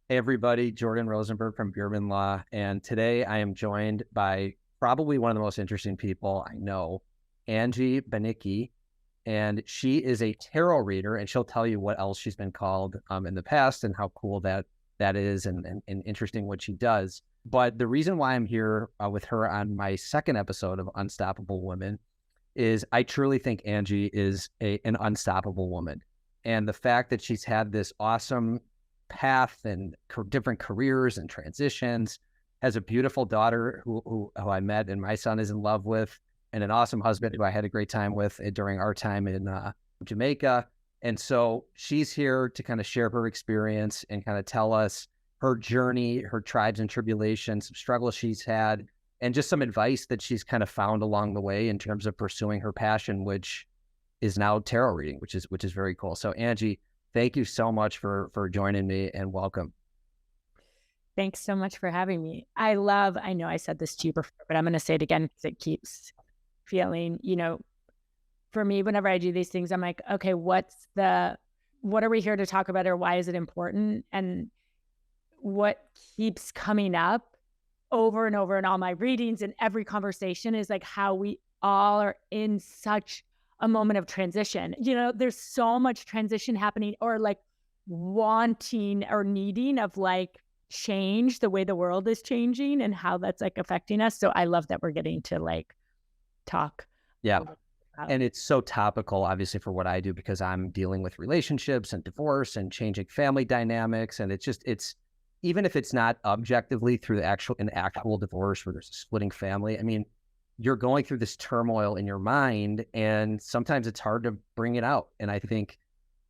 Hey everybody, Jordan Rosenberg from Beerman Law, and today I am joined by probably one of the most interesting people I know, Angie Banicki, and she is a tarot reader, and she'll tell you what else she's been called in the past and how cool that is, and interesting what she does. But the reason why I'm here with her on my second episode of Unstoppable Women is I truly think Angie is an unstoppable woman. And the fact that she's had this awesome path and different careers and transitions, has a beautiful daughter who I met and my son is in love with, and an awesome husband who I had a great time with during our time in Jamaica. And so she's here to kind of share her experience and kind of tell us her journey, her trials and tribulations, some struggles she's had, and just some advice that she's kind of found along the way in terms of pursuing her passion, which is now tarot reading, which is very cool. So Angie, thank you so much for joining me and welcome. Thanks so much for having me. I know I said this to you before, but I'm going to say it again because it keeps feeling, for me, whenever I do these things, I'm like, okay, what are we here to talk about, or why is it important? And what keeps coming up over and over in all my readings and every conversation is like how we all are in such a moment of transition. There's so much transition happening, or like wanting or needing of like change, the way the world is changing and how that's like affecting us. So I love that we're getting to like talk. Yeah. And it's so topical, obviously, for what I do, because I'm dealing with relationships and divorce and changing family dynamics. And it's even if it's not objectively through an actual divorce where there's a splitting family, I mean, you're going through this turmoil in your mind, and sometimes it's hard to bring it out. And I think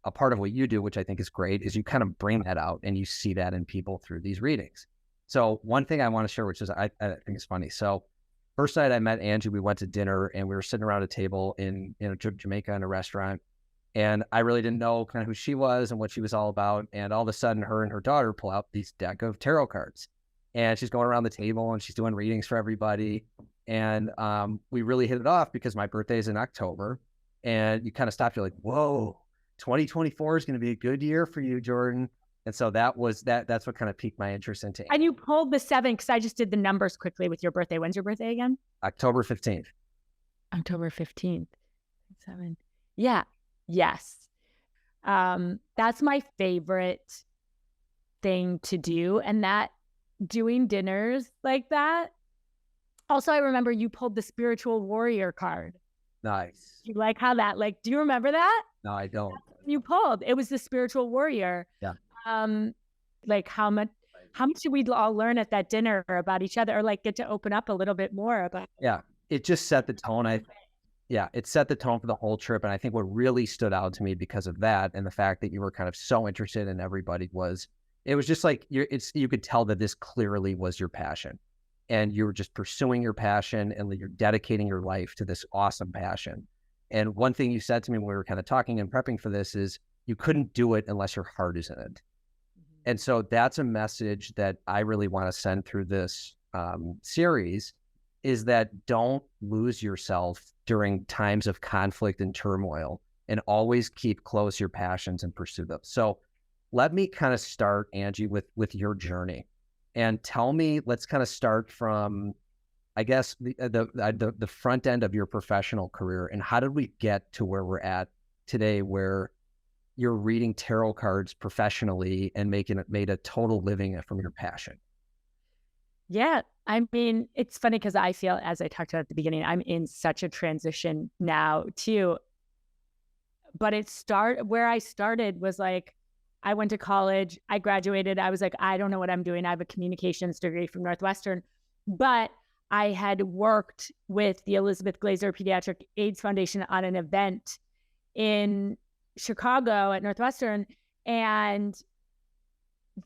a part of what you do, which I think is great, is you kind of bring that out and you see that in people through these readings. So one thing I want to share, which is I think is funny. So first night I met Angie, we went to dinner and we were sitting around a table in Jamaica in a restaurant. And I really didn't know kind of who she was and what she was all about. And all of a sudden, her and her daughter pull out these deck of tarot cards. And she's going around the table and she's doing readings for everybody. And we really hit it off because my birthday is in October. And you kind of stop, you're like, whoa, 2024 is going to be a good year for you, Jordan. And so that's what kind of piqued my interest into. And you pulled the 7, because I just did the numbers quickly with your birthday. When's your birthday again? October 15th. October 15th. 7. Yeah. Yes. That's my favorite thing to do. And that doing dinners like that. Also, I remember you pulled the spiritual warrior card. Nice. You like how that, do you remember that? No, I don't. You pulled. It was the spiritual warrior. Yeah. Like how much did we all learn at that dinner about each other, or like get to open up a little bit more about? Yeah. It just set the tone. It set the tone for the whole trip. And I think what really stood out to me because of that and the fact that you were kind of so interested in everybody it was just like, you could tell that this clearly was your passion, and you were just pursuing your passion and you're dedicating your life to this awesome passion. And one thing you said to me when we were kind of talking and prepping for this is you couldn't do it unless your heart is in it. Mm-hmm. And so that's a message that I really want to send through this series, is that don't lose yourself during times of conflict and turmoil, and always keep close your passions and pursue them. So let me kind of start, Angie, with your journey, and tell me, let's kind of start from, I guess, the front end of your professional career, and how did we get to where we're at today, where you're reading tarot cards professionally and made a total living from your passion? Yeah. I mean, it's funny because I feel, as I talked about at the beginning, I'm in such a transition now too. But where I started was like, I went to college, I graduated. I was like, I don't know what I'm doing. I have a communications degree from Northwestern, but I had worked with the Elizabeth Glaser Pediatric AIDS Foundation on an event in Chicago at Northwestern. And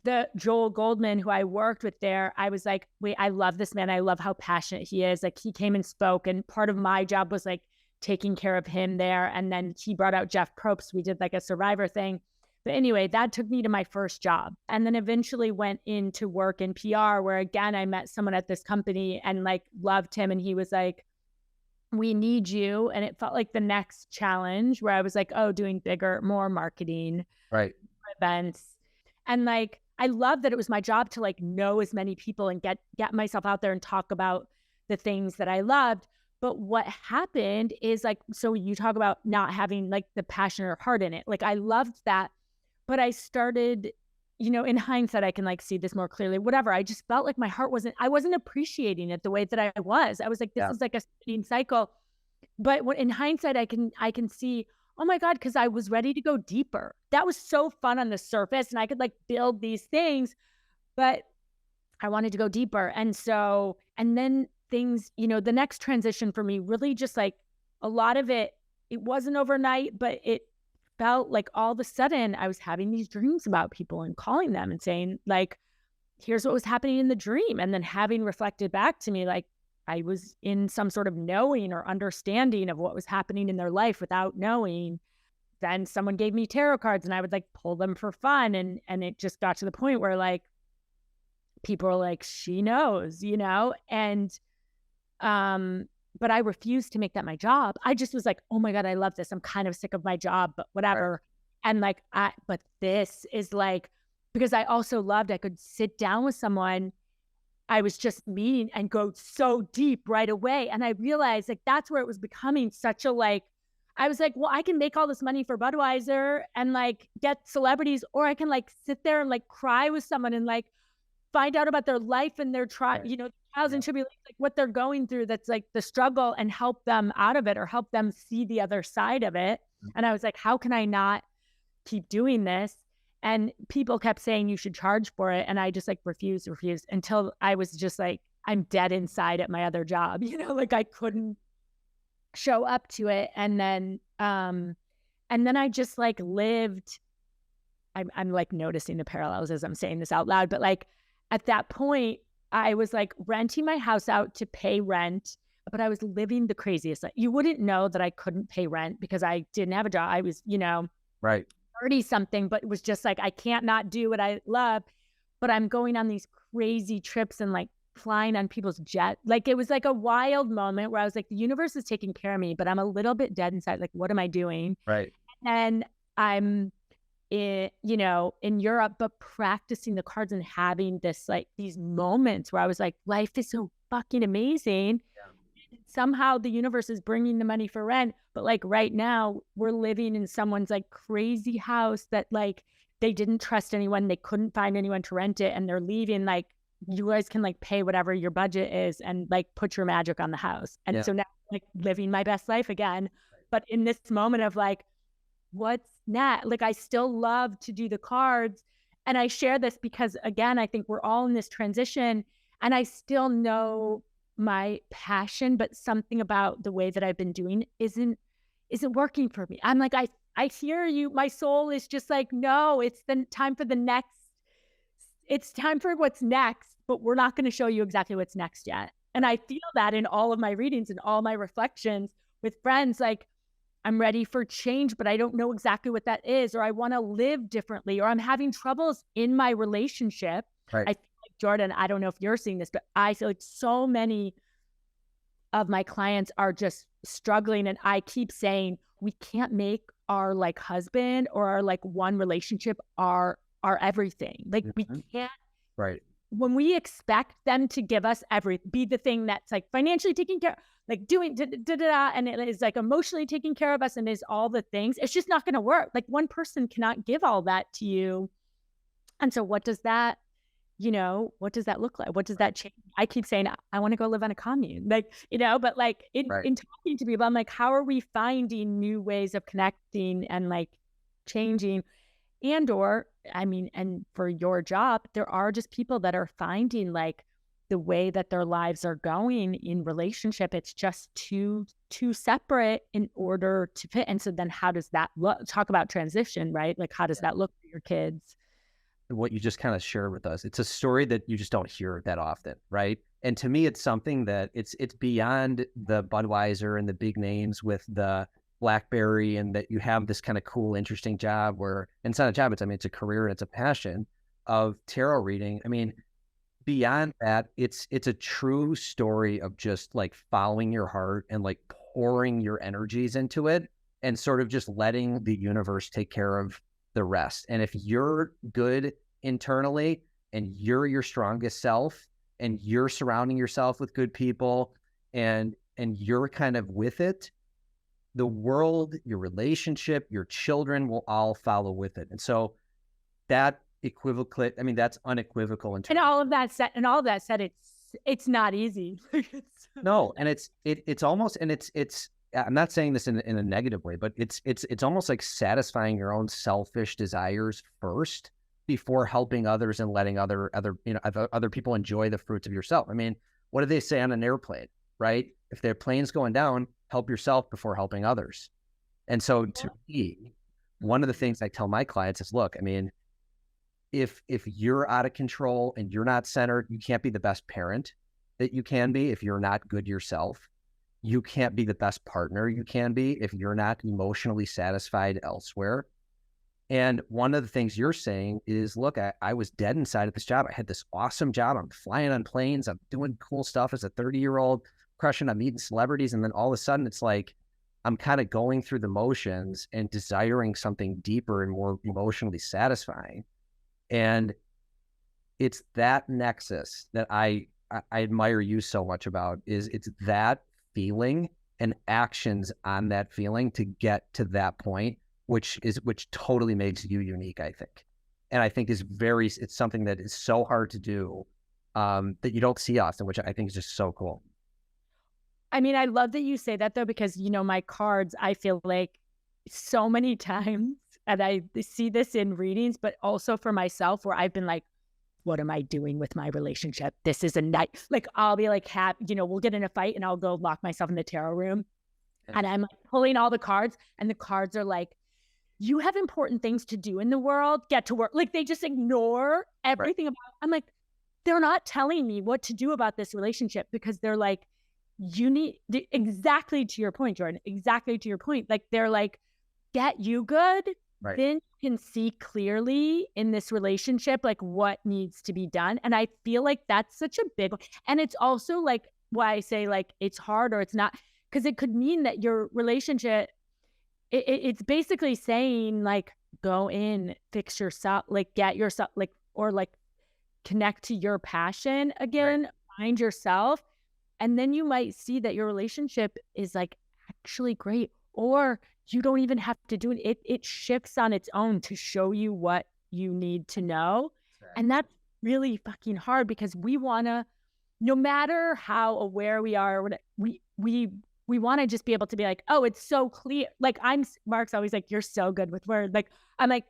the Joel Goldman, who I worked with there, I was like, wait, I love this man. I love how passionate he is. Like, he came and spoke, and part of my job was like taking care of him there. And then he brought out Jeff Probst. We did like a survivor thing. But anyway, that took me to my first job, and then eventually went into work in PR, where again, I met someone at this company and like loved him. And he was like, we need you. And it felt like the next challenge, where I was like, oh, doing bigger, more marketing, right, events. And like, I love that it was my job to like know as many people and get myself out there and talk about the things that I loved. But what happened is like, so you talk about not having like the passion or heart in it. Like I loved that, but I started, in hindsight, I can like see this more clearly, whatever. I just felt like my heart I wasn't appreciating it the way that I was. I was like, this Yeah. is like a spinning cycle. But in hindsight, I can see, oh my God, because I was ready to go deeper. That was so fun on the surface and I could like build these things, but I wanted to go deeper. And then things, the next transition for me really just like a lot of it wasn't overnight, but it felt like all of a sudden I was having these dreams about people and calling them and saying, like, here's what was happening in the dream. And then having reflected back to me, like, I was in some sort of knowing or understanding of what was happening in their life without knowing. Then someone gave me tarot cards and I would like pull them for fun. And it just got to the point where like people were like, she knows, and but I refused to make that my job. I just was like, oh my God, I love this. I'm kind of sick of my job, but whatever. Right. And like, but this is like, because I also loved, I could sit down with someone I was just meeting and go so deep right away. And I realized like, that's where it was becoming such a like, I was like, well, I can make all this money for Budweiser and like get celebrities, or I can like sit there and like cry with someone and like find out about their life and their trials and tribulations, like what they're going through. That's like the struggle, and help them out of it or help them see the other side of it. And I was like, how can I not keep doing this? And people kept saying you should charge for it. And I just like refused until I was just like, I'm dead inside at my other job, like I couldn't show up to it. And then I just like lived, I'm like noticing the parallels as I'm saying this out loud, but like at that point I was like renting my house out to pay rent, but I was living the craziest. You wouldn't know that I couldn't pay rent because I didn't have a job. I was, right. 30 something, but it was just like, I can't not do what I love, but I'm going on these crazy trips and like flying on people's jet. Like, it was like a wild moment where I was like, the universe is taking care of me, but I'm a little bit dead inside. Like, what am I doing? Right. And I'm in Europe, but practicing the cards and having this, like these moments where I was like, life is so fucking amazing. Yeah. Somehow the universe is bringing the money for rent. But like right now we're living in someone's like crazy house that like they didn't trust anyone. They couldn't find anyone to rent it. And they're leaving, like, you guys can like pay whatever your budget is and like put your magic on the house. And so now like living my best life again. But in this moment of like, what's next? Like, I still love to do the cards. And I share this because again, I think we're all in this transition and I still know my passion, but something about the way that I've been doing isn't working for me. I'm like, I hear you. My soul is just like, no, it's the time for the next. It's time for what's next, but we're not going to show you exactly what's next yet. And I feel that in all of my readings and all my reflections with friends, like I'm ready for change, but I don't know exactly what that is, or I want to live differently, or I'm having troubles in my relationship. Right. I feel like, Jordan, I don't know if you're seeing this, but I feel like so many of my clients are just struggling. And I keep saying, we can't make our like husband or our like one relationship our everything. Like we can't. Right. When we expect them to give us be the thing that's like financially taking care, like doing and it is like emotionally taking care of us and is all the things, it's just not going to work. Like one person cannot give all that to you. And so what does that, what does that look like? What does that change? I keep saying, I want to go live on a commune, like, but like in talking to people, I'm like, how are we finding new ways of connecting and like changing? And for your job, there are just people that are finding like the way that their lives are going in relationship, it's just too separate in order to fit. And so then how does that look? Talk about transition, right? Like, how does that look for your kids? What you just kind of shared with us, it's a story that you just don't hear that often, right? And to me, it's something that it's beyond the Budweiser and the big names with the BlackBerry, and that you have this kind of cool, interesting job where, and it's not a job, it's a career and it's a passion of tarot reading. I mean, beyond that, it's a true story of just like following your heart and like pouring your energies into it and sort of just letting the universe take care of the rest. And if you're good internally and you're your strongest self and you're surrounding yourself with good people and you're kind of with it, the world, your relationship, your children will all follow with it. And so that equivocate, I mean, that's unequivocal in And terms. all of that said, it's not easy. No, and it's almost, and it's I'm not saying this in a negative way, but it's almost like satisfying your own selfish desires first before helping others and letting other people enjoy the fruits of yourself. I mean, what do they say on an airplane, right? If their plane's going down, help yourself before helping others. And so to me, one of the things I tell my clients is, look, I mean, if you're out of control and you're not centered, you can't be the best parent that you can be if you're not good yourself. You can't be the best partner you can be if you're not emotionally satisfied elsewhere. And one of the things you're saying is, look, I was dead inside at this job. I had this awesome job. I'm flying on planes. I'm doing cool stuff as a 30-year-old, crushing. I'm meeting celebrities. And then all of a sudden it's like, I'm kind of going through the motions and desiring something deeper and more emotionally satisfying. And it's that nexus that I admire you so much about, is it's that feeling and actions on that feeling to get to that point, which totally makes you unique, I think. And I think it's something that is so hard to do, that you don't see often, which I think is just so cool. I mean, I love that you say that though, because, my cards, I feel like so many times, and I see this in readings, but also for myself, where I've been like, what am I doing with my relationship? This is a night. Like, I'll be like, we'll get in a fight and I'll go lock myself in the tarot room. And I'm like pulling all the cards, and the cards are like, you have important things to do in the world, get to work. Like, they just ignore everything about, I'm like, they're not telling me what to do about this relationship, because they're like, you need, exactly to your point, Jordan, exactly to your point. Like, they're like, get you good. Right. Then you can see clearly in this relationship, like, what needs to be done. And I feel like that's such a big one. And it's also like why I say, like, it's hard or it's not, because it could mean that your relationship, it's basically saying, like, go in, fix yourself, like, get yourself, like, or like connect to your passion again, find yourself. And then you might see that your relationship is like actually great, or you don't even have to do it. It shifts on its own to show you what you need to know. And that's really fucking hard, because we want to, no matter how aware we are, we want to just be able to be like, oh, it's so clear. Like, Mark's always like, you're so good with words. Like, I'm like,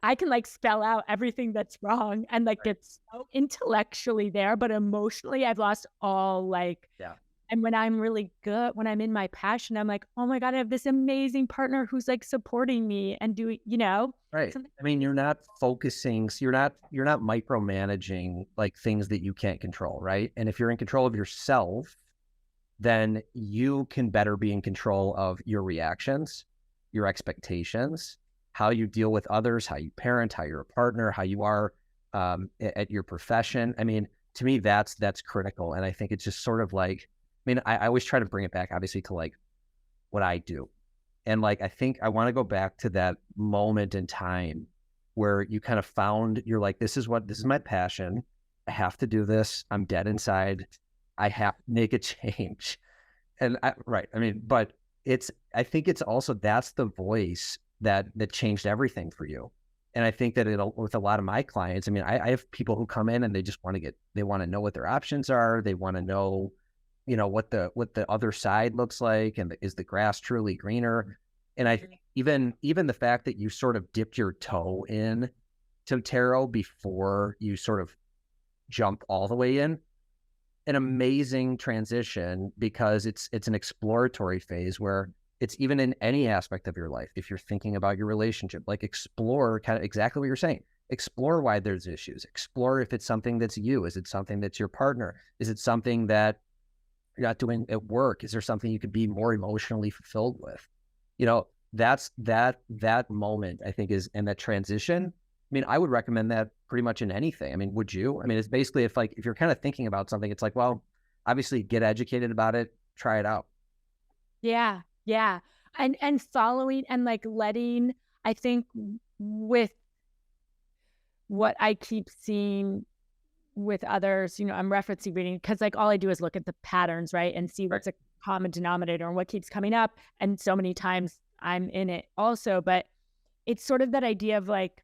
I can like spell out everything that's wrong and like it's so intellectually there, but emotionally I've lost all like, and when I'm really good, when I'm in my passion, I'm like, oh my God, I have this amazing partner who's like supporting me and doing, Right. I mean, you're not focusing, so you're not micromanaging like things that you can't control, right? And if you're in control of yourself, then you can better be in control of your reactions, your expectations, how you deal with others, how you parent, how you're a partner, how you are at your profession. I mean, to me, that's critical. And I think it's just sort of like, I mean, I always try to bring it back, obviously, to like what I do. And like, I think I want to go back to that moment in time where you kind of found, you're like, this is my passion. I have to do this. I'm dead inside. I have to make a change. And I mean, but I think it's also, that's the voice that changed everything for you. And I think that with a lot of my clients, I mean, I have people who come in and they just want to know what their options are. They want to know, what the other side looks like, and is the grass truly greener? And I think even the fact that you sort of dipped your toe in to tarot before you sort of jump all the way in, an amazing transition, because it's an exploratory phase where it's even in any aspect of your life. If you're thinking about your relationship, like, explore kind of exactly what you're saying. Explore why there's issues. Explore if it's something that's you. Is it something that's your partner? Is it something that you're not doing at work? Is there something you could be more emotionally fulfilled with? That's that moment, I think, is, and that transition. I mean, I would recommend that pretty much in anything. I mean, would you? I mean, it's basically, if you're kind of thinking about something, it's like, well, obviously get educated about it, try it out. Yeah. Yeah. And following and like letting, I think with what I keep seeing with others, I'm referencing reading because like all I do is look at the patterns, right? And see Right. what's a common denominator and what keeps coming up. And so many times I'm in it also, but it's sort of that idea of like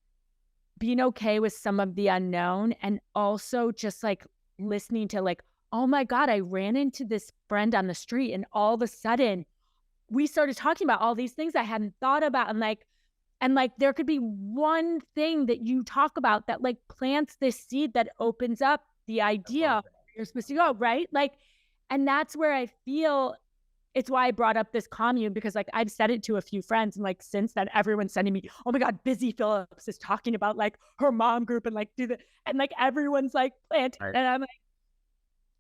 being okay with some of the unknown and also just like listening to like, oh my God, I ran into this friend on the street and all of a sudden we started talking about all these things I hadn't thought about. And like there could be one thing that you talk about that like plants this seed that opens up the I love idea that. you're supposed to go, right? Like, and that's where I feel it's why I brought up this commune because like I've said it to a few friends and like since then everyone's sending me, oh my God, Busy Phillips is talking about like her mom group and like do the and like everyone's like plant Right. and I'm like,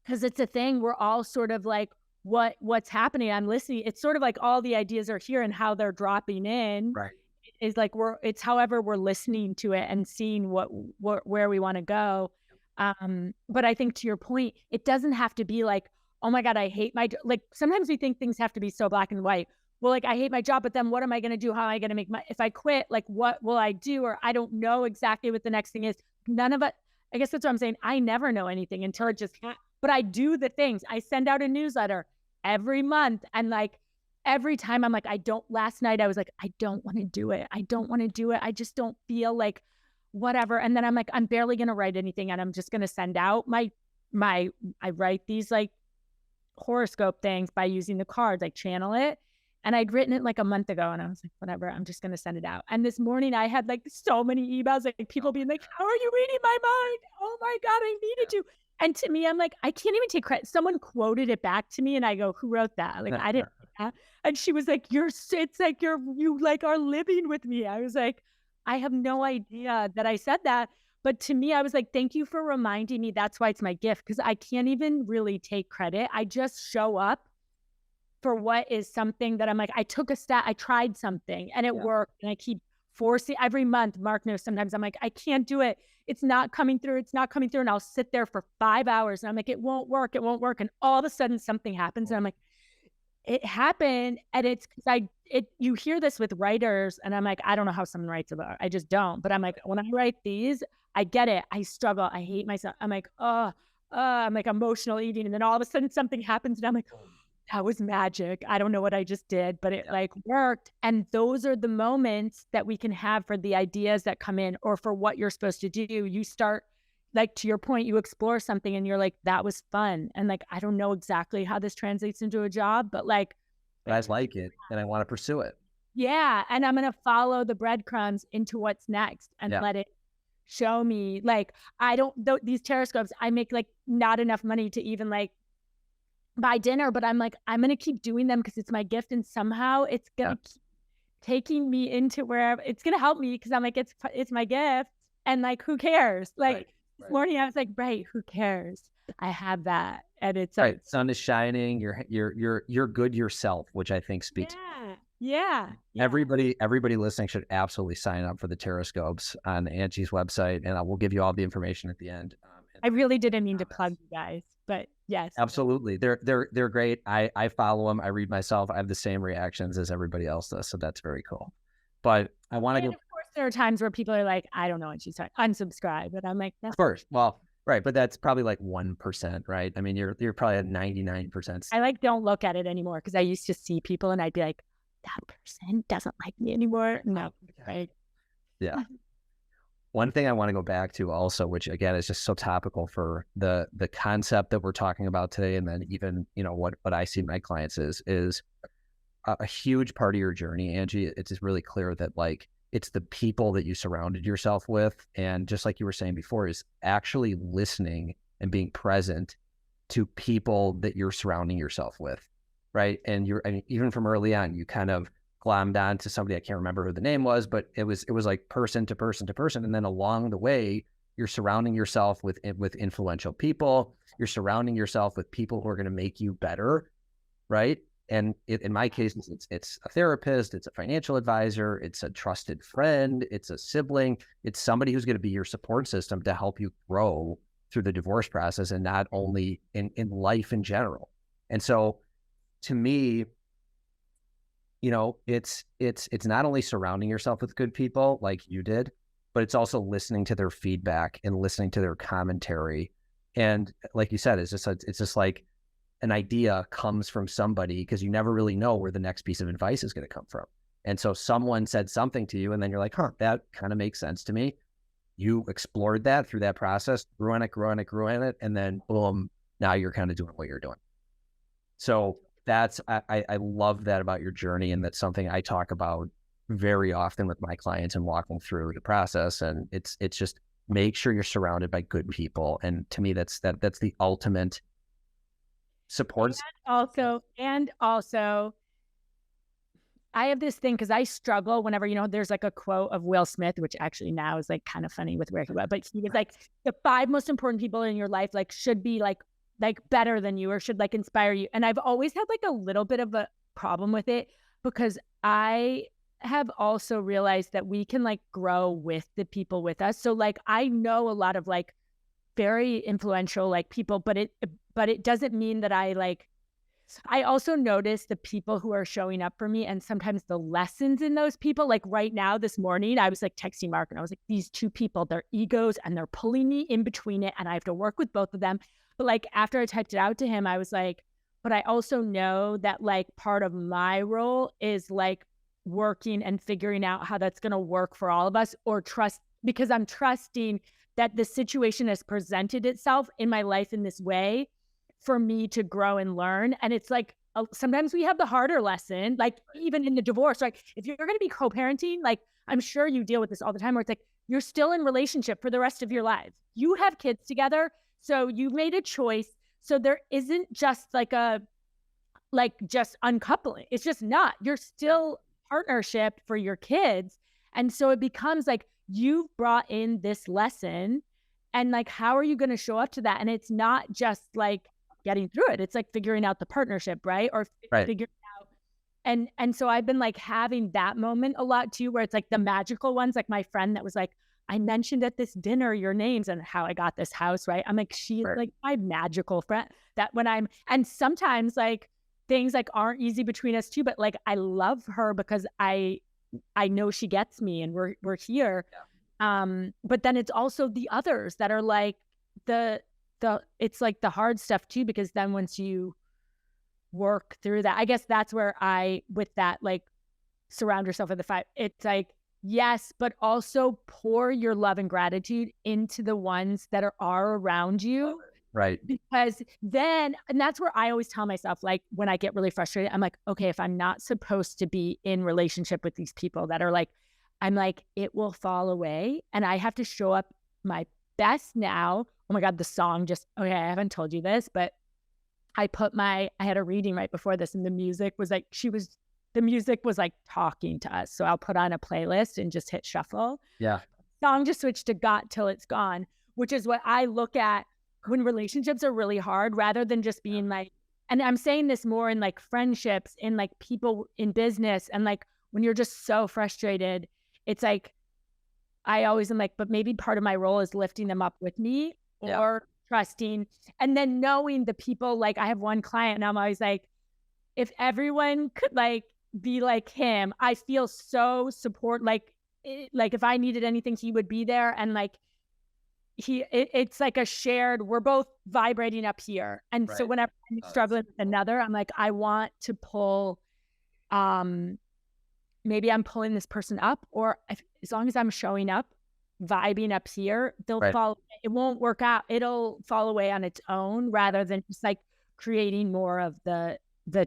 because it's a thing we're all sort of like what's happening. I'm listening. It's sort of like all the ideas are here and how they're dropping in Right. is like it's however we're listening to it and seeing what where we want to go. But I think to your point, it doesn't have to be like, oh my God, I hate like sometimes we think things have to be so black and white. Well, like I hate my job, but then what am I going to do? How am I going to make my if I quit, like what will I do? Or I don't know exactly what the next thing is. None of it. I guess that's what I'm saying. I never know anything until it just but I do the things. I send out a newsletter every month and like every time I'm like, I don't, last night I was like, I don't want to do it. I don't want to do it. I just don't feel like whatever. And then I'm like, I'm barely going to write anything and I'm just going to send out I write these like horoscope things by using the cards, I channel it. And I'd written it like a month ago and I was like, whatever, I'm just going to send it out. And this morning I had like so many emails, like people being like, how are you reading my mind? Oh my God, I needed to. And to me, I'm like, I can't even take credit. Someone quoted it back to me and I go, who wrote that? Like, I didn't write that. And she was like, it's like you like are living with me. I was like, I have no idea that I said that. But to me, I was like, thank you for reminding me. That's why it's my gift because I can't even really take credit. I just show up for what is something that I'm like, I took a stat, I tried something and it worked. And I keep forcing every month. Mark knows sometimes I'm like, I can't do it. It's not coming through. It's not coming through. And I'll sit there for 5 hours and I'm like, it won't work. It won't work. And all of a sudden something happens. And I'm like, it happened. And it's because you hear this with writers and I'm like, I don't know how someone writes about it. I just don't. But I'm like, when I write these, I get it. I struggle. I hate myself. I'm like, I'm like emotional eating. And then all of a sudden something happens and I'm like, that was magic. I don't know what I just did, but it like worked. And those are the moments that we can have for the ideas that come in or for what you're supposed to do. You start, like to your point, you explore something and you're like, that was fun. And like, I don't know exactly how this translates into a job, but like, But I like it and I want to pursue it. yeah. And I'm going to follow the breadcrumbs into what's next and let it show me. Like, I don't, these Terrascopes, I make like not enough money to even like buy dinner, but I'm like, I'm going to keep doing them because it's my gift. And somehow it's going to keep taking me into wherever it's going to help me. Cause I'm like, it's my gift. And like, who cares? Like this morning I was like, right. Who cares? I have that. And it's right. Sun is shining. You're good yourself, which I think speaks. Yeah. Everybody listening should absolutely sign up for the Terrascopes on Angie's website. And we'll give you all the information at the end. I really didn't mean to plug you guys, but yes, absolutely. They're great. I follow them. I read myself. I have the same reactions as everybody else does. So that's very cool. But I want to go. Of course, there are times where people are like, I don't know. And she's like, unsubscribe. But I'm like, of course. Well, right. But that's probably like 1%, right? I mean, you're probably at 99%. I like don't look at it anymore because I used to see people and I'd be like, that person doesn't like me anymore. No. Right. Yeah. One thing I want to go back to also, which again is just so topical for the concept that we're talking about today, and then even what I see my clients is a huge part of your journey, Angie. It's just really clear that like it's the people that you surrounded yourself with, and just like you were saying before, is actually listening and being present to people that you're surrounding yourself with, right? And even from early on, you kind of glommed on to somebody, I can't remember who the name was, but it was like person to person to person. And then along the way, you're surrounding yourself with influential people. You're surrounding yourself with people who are going to make you better, right? And in my case, it's a therapist, it's a financial advisor, it's a trusted friend, it's a sibling, it's somebody who's going to be your support system to help you grow through the divorce process, and not only in life in general. And so to me, it's not only surrounding yourself with good people like you did, but it's also listening to their feedback and listening to their commentary. And like you said, it's just like an idea comes from somebody, because you never really know where the next piece of advice is going to come from. And so someone said something to you, and then you're like, huh, that kind of makes sense to me. You explored that through that process, grew on it, and then boom, now you're kind of doing what you're doing. So I love that about your journey, and that's something I talk about very often with my clients and walking through the process. And it's just make sure you're surrounded by good people. And to me, that's the ultimate support. And also, I have this thing, because I struggle whenever, there's like a quote of Will Smith, which actually now is like kind of funny with where he went, but he was like, the 5 most important people in your life, like, should be like better than you, or should like inspire you. And I've always had like a little bit of a problem with it, because I have also realized that we can like grow with the people with us. So like, I know a lot of like very influential like people, but it doesn't mean that I also notice the people who are showing up for me, and sometimes the lessons in those people. Like right now, this morning, I was like texting Mark, and I was like, these 2 people, their egos, and they're pulling me in between it, and I have to work with both of them. But like after I typed it out to him, I was like, but I also know that like part of my role is like working and figuring out how that's going to work for all of us, or trust, because I'm trusting that the situation has presented itself in my life in this way for me to grow and learn. And it's like, sometimes we have the harder lesson, like even in the divorce, like if you're going to be co-parenting, like I'm sure you deal with this all the time, where it's like, you're still in relationship for the rest of your lives. You have kids together. So you made a choice. So there isn't just just uncoupling. It's just not, you're still partnership for your kids. And so it becomes like, you've brought in this lesson, and like, how are you going to show up to that? And it's not just like getting through it. It's like figuring out the partnership, right? Or figuring out. And so I've been like having that moment a lot too, where it's like the magical ones, like my friend that was like, I mentioned at this dinner your names and how I got this house, right? I'm like, she's like my magical friend, that when and sometimes like things like aren't easy between us too, but like I love her because I know she gets me, and we're here. Yeah. But then it's also the others that are like it's like the hard stuff too, because then once you work through that, I guess that's where with that, like, surround yourself with the 5, it's like, yes, but also pour your love and gratitude into the ones that are around you. Right. Because then, and that's where I always tell myself, like, when I get really frustrated, I'm like, okay, if I'm not supposed to be in relationship with these people that are like, I'm like, it will fall away, and I have to show up my best now. Oh my God, the song okay, I haven't told you this, but I had a reading right before this, and the music was like, the music was like talking to us. So I'll put on a playlist and just hit shuffle. Yeah. Song just switched to Got Till It's Gone, which is what I look at when relationships are really hard, rather than just being like, and I'm saying this more in like friendships, in like people in business, and like when you're just so frustrated, it's like, I always am like, but maybe part of my role is lifting them up with me, or trusting. And then knowing the people, like I have one client and I'm always like, if everyone could like be like him, I feel so support, like if I needed anything, he would be there. And like, it's like a shared, we're both vibrating up here. And so whenever I'm struggling with another, I'm like, I want to pull, maybe I'm pulling this person up, or as long as I'm showing up, vibing up here, they'll fall. It won't work out. It'll fall away on its own, rather than just like creating more of the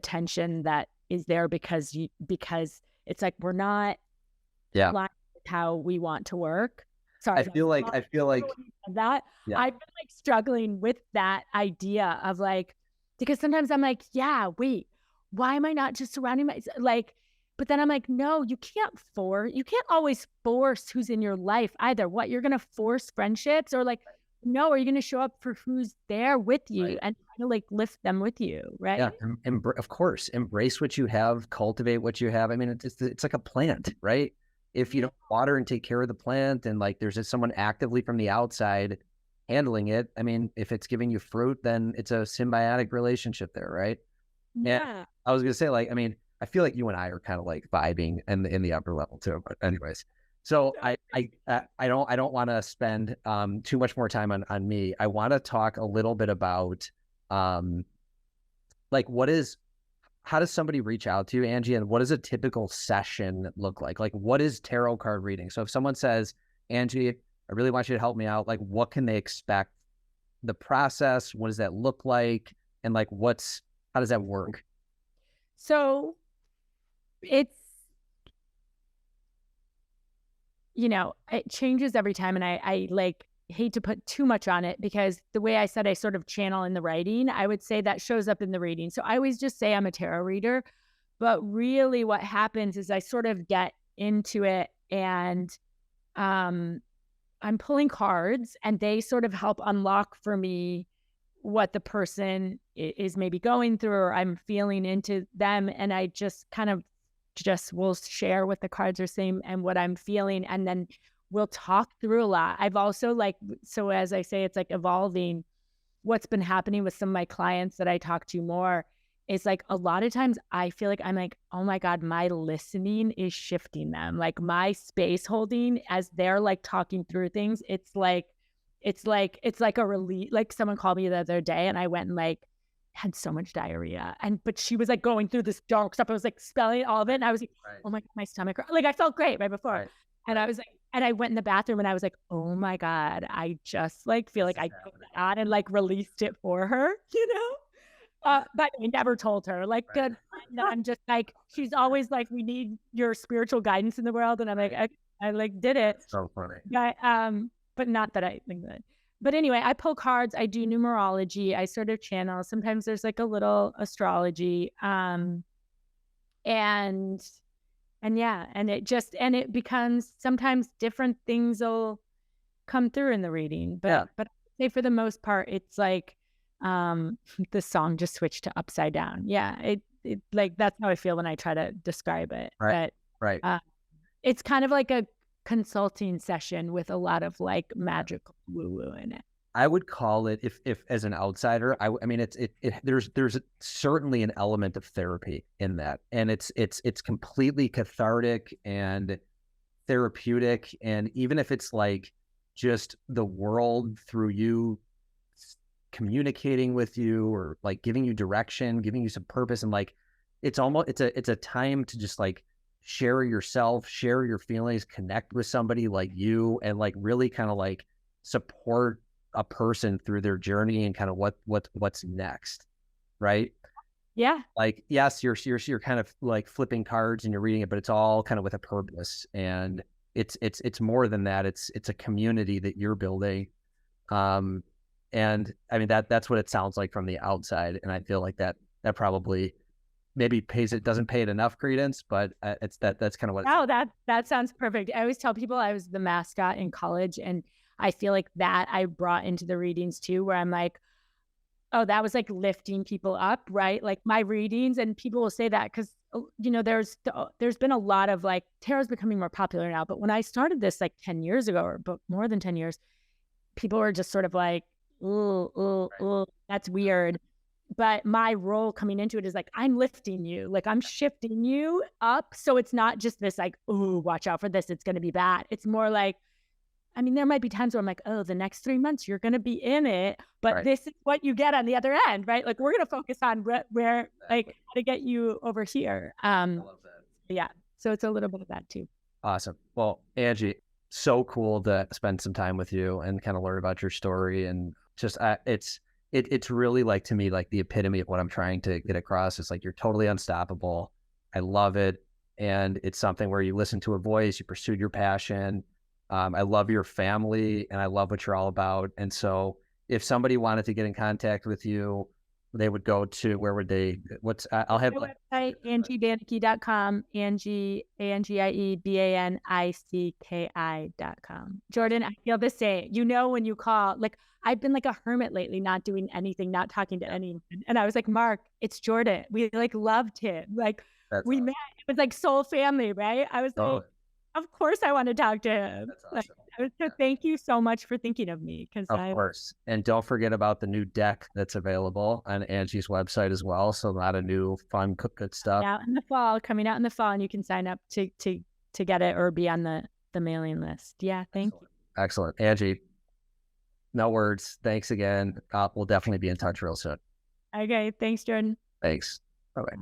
tension that is there, because it's like, we're not aligned with how we want to work. Sorry. I feel like that. Yeah. I've been like struggling with that idea of like, because sometimes I'm like, yeah, wait, why am I not just surrounding myself? Like, but then I'm like, no, you can't always force who's in your life either. What, you're going to force friendships, or like, no, are you going to show up for who's there with you and try to like lift them with you? Right. Yeah. Of course, embrace what you have, cultivate what you have. I mean, it's like a plant, right? If you don't water and take care of the plant, and like there's just someone actively from the outside handling it, I mean, if it's giving you fruit, then it's a symbiotic relationship there, right? Yeah. I was going to say, like, I mean, I feel like you and I are kind of like vibing in the upper level too. But anyways, So I don't want to spend too much more time on me. I want to talk a little bit about like how does somebody reach out to you, Angie, and what does a typical session look like? Like, what is tarot card reading? So if someone says, Angie, I really want you to help me out, like, what can they expect? The process, what does that look like? And like, how does that work? So it's, it changes every time. And I like hate to put too much on it, because the way I said I sort of channel in the writing, I would say that shows up in the reading. So I always just say I'm a tarot reader, but really what happens is I sort of get into it, and I'm pulling cards, and they sort of help unlock for me what the person is maybe going through, or I'm feeling into them. And I just kind of just will share what the cards are saying and what I'm feeling. And then we'll talk through a lot. I've also so as I say, it's like evolving. What's been happening with some of my clients that I talk to more is like a lot of times I feel like I'm like, oh my God, my listening is shifting them. Like my space holding as they're like talking through things. It's like a relief. Like someone called me the other day and I went and like had so much diarrhea, but she was like going through this dark stuff. I was like spelling all of it, and I was like, oh my God, my stomach hurt. Like I felt great right before. And I was like, and I went in the bathroom and I was like, oh my God, I just like feel like I put that on and like released it for her, but I never told her. Like, good. I'm just like, she's always like, we need your spiritual guidance in the world. And I'm like, I like did it. That's so funny. But not that I think that. But anyway, I pull cards. I do numerology. I sort of channel. Sometimes there's like a little astrology. And yeah, and it becomes sometimes different things will come through in the reading. But I say for the most part, it's like the song just switched to Upside Down. Yeah, it like that's how I feel when I try to describe it. Right. But it's kind of like a consulting session with a lot of like magical woo-woo in it. I would call it, if as an outsider, I mean, there's certainly an element of therapy in that, and it's completely cathartic and therapeutic. And even if it's like just the world through you communicating with you, or like giving you direction, giving you some purpose, and like it's a time to just like share yourself, share your feelings, connect with somebody like you, and like really kind of like support a person through their journey and kind of what's next, right? Yeah. Like, yes, you're kind of like flipping cards and you're reading it, but it's all kind of with a purpose, and it's more than that. It's a community that you're building, and I mean that's what it sounds like from the outside, and I feel like that probably maybe doesn't pay it enough credence, but that's kind of what. Oh, that sounds perfect. I always tell people I was the mascot in college, and I feel like that I brought into the readings too, where I'm like, oh, that was like lifting people up, right? Like my readings, and people will say that because there's been a lot of like tarot's becoming more popular now, but when I started this like 10 years ago, or more than 10 years, people were just sort of like, ooh, that's weird. But my role coming into it is like, I'm lifting you, like I'm shifting you up. So it's not just this like, oh, watch out for this, it's going to be bad. It's more like, I mean, there might be times where I'm like, oh, the next 3 months, you're going to be in it, but this is what you get on the other end, right? Like we're going to focus on where like how to get you over here. I love that. Yeah. So it's a little bit of that too. Awesome. Well, Angie, so cool to spend some time with you and kind of learn about your story, and just it's really like, to me, like the epitome of what I'm trying to get across. It's like, you're totally unstoppable. I love it. And it's something where you listen to a voice, you pursued your passion. I love your family, and I love what you're all about. And so if somebody wanted to get in contact with you, they would go to, where would they, I'll have my website, angiebanicki.com, Angie, AngieBanicki.com. Jordan, I feel the same. When you call, like I've been like a hermit lately, not doing anything, not talking to anyone. And I was like, Mark, it's Jordan. We like loved him. Like we met, it was like soul family, right? I was like, of course I want to talk to him. That's awesome. So thank you so much for thinking of me. Of course. And don't forget about the new deck that's available on Angie's website as well. So a lot of new fun good stuff. Coming out in the fall, and you can sign up to get it or be on the the mailing list. Yeah, thank you. Excellent. Angie, no words. Thanks again. We'll definitely be in touch real soon. Okay, thanks, Jordan. Thanks. Bye-bye.